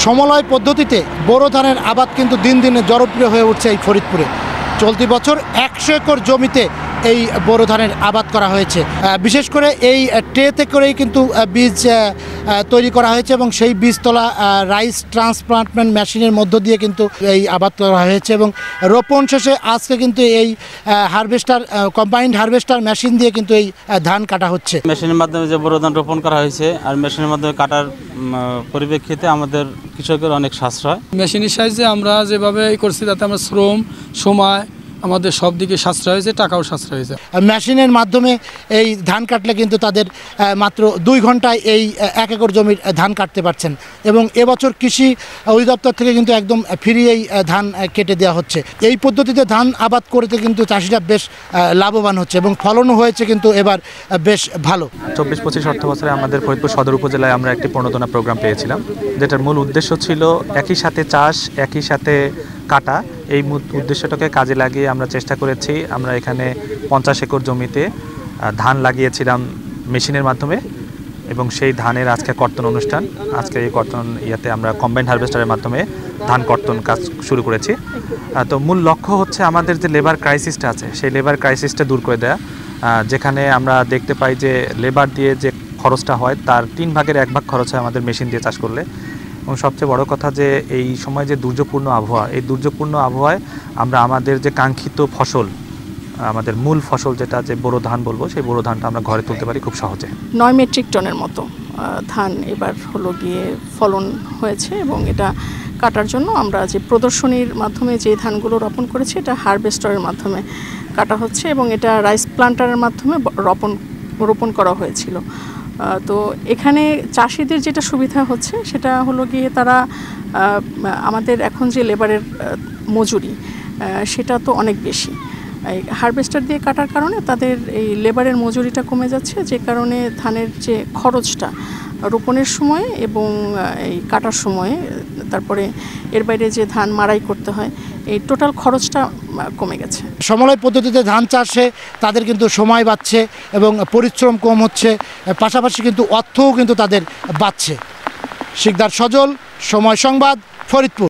সমলয় পদ্ধতিতে বোরো ধানের আবাদ কিন্তু দিন দিনে জনপ্রিয় হয়ে উঠছে এই ফরিদপুরে। চলতি বছর 100 একর জমিতে এই বোরো ধানের আবাদ করা হয়েছে। বিশেষ করে এই ট্রেতে করেই কিন্তু বীজ তৈরি করা হয়েছে এবং সেই বীজতলা রাইস ট্রান্সপ্লান্টমেন্ট মেশিনের মধ্য দিয়ে কিন্তু এই আবাদ করা হয়েছে এবং রোপণ শেষে আজকে কিন্তু এই হারভেস্টার কম্বাইন্ড হারভেস্টার মেশিন দিয়ে কিন্তু এই ধান কাটা হচ্ছে। মেশিনের মাধ্যমে যে বোরো ধান রোপণ করা হয়েছে আর মেশিনের মাধ্যমে কাটার পরিপ্রেক্ষিতে আমাদের কৃষকের অনেক সাশ্রয়। মেশিনের সাহায্যে আমরা যেভাবে করছি তাতে আমরা শ্রম, সময়, আমাদের সব দিকে সাশ্রয় হয়েছে, টাকাও সাশ্রয় হয়েছে। মেশিনের মাধ্যমে এই ধান কাটলে কিন্তু তাদের মাত্র 2 ঘন্টায় এই 1 একর জমির ধান কাটতে পারছেন এবং এবছর কৃষি অধিদপ্তর থেকে কিন্তু একদম ফ্রি এই ধান কেটে দেওয়া হচ্ছে। এই পদ্ধতিতে ধান আবাদ করতে কিন্তু চাষিরা বেশ লাভবান হচ্ছে এবং ফলনও হয়েছে কিন্তু এবার বেশ ভালো। 24-25 অর্থ বছরে আমাদের ফরিদপুর সদর উপজেলায় আমরা একটি প্রণোদনা প্রোগ্রাম পেয়েছিলাম, যেটার মূল উদ্দেশ্য ছিল একই সাথে চাষ, একই সাথে কাটা। এই উদ্দেশ্যটাকে কাজে লাগিয়ে আমরা চেষ্টা করেছি। আমরা এখানে 50 একর জমিতে ধান লাগিয়েছিলাম মেশিনের মাধ্যমে এবং সেই ধানের আজকে কর্তন অনুষ্ঠান। আজকে এই কর্তন আমরা কম্বাইন্ড হারভেস্টারের মাধ্যমে ধান কর্তন কাজ শুরু করেছি। তো মূল লক্ষ্য হচ্ছে আমাদের যে লেবার ক্রাইসিসটা আছে সেই লেবার ক্রাইসিসটা দূর করে দেওয়া। যেখানে আমরা দেখতে পাই যে লেবার দিয়ে যে খরচটা হয় তার 3 ভাগের 1 ভাগ খরচ হয় আমাদের মেশিন দিয়ে চাষ করলে। এবং সবচেয়ে বড় কথা যে এই সময় যে দুর্যোগপূর্ণ আবহাওয়া, এই দুর্যোগপূর্ণ আবহাওয়ায় আমরা আমাদের যে কাঙ্ক্ষিত ফসল, আমাদের মূল ফসল যেটা যে বোরো ধান বলবো, সেই বোরো ধানটা আমরা ঘরে তুলতে পারি খুব সহজে। 9 মেট্রিক টনের মতো ধান এবার হলো গিয়ে ফলন হয়েছে এবং এটা কাটার জন্য আমরা যে প্রদর্শনীর মাধ্যমে যে ধানগুলো রোপণ করেছি এটা হারভেস্টারের মাধ্যমে কাটা হচ্ছে এবং এটা রাইস প্লান্টারের মাধ্যমে রোপণ করা হয়েছিল। তো এখানে চাষিদের যেটা সুবিধা হচ্ছে সেটা হলো গিয়ে তারা আমাদের এখন যে লেবারের মজুরি সেটা তো অনেক বেশি। এই হারভেস্টার দিয়ে কাটার কারণে তাদের এই লেবারের মজুরিটা কমে যাচ্ছে, যে কারণে ধানের যে খরচটা রোপণের সময় এবং এই কাটার সময়ে, তারপরে এর বাইরে যে ধান মাড়াই করতে হয়, এই টোটাল খরচটা কমে গেছে। সমলয় পদ্ধতিতে ধান চাষে তাদের কিন্তু সময় বাঁচছে এবং পরিশ্রম কম হচ্ছে, পাশাপাশি কিন্তু অর্থও কিন্তু তাদের বাঁচছে। শিকদার সজল, সময় সংবাদ, ফরিদপুর।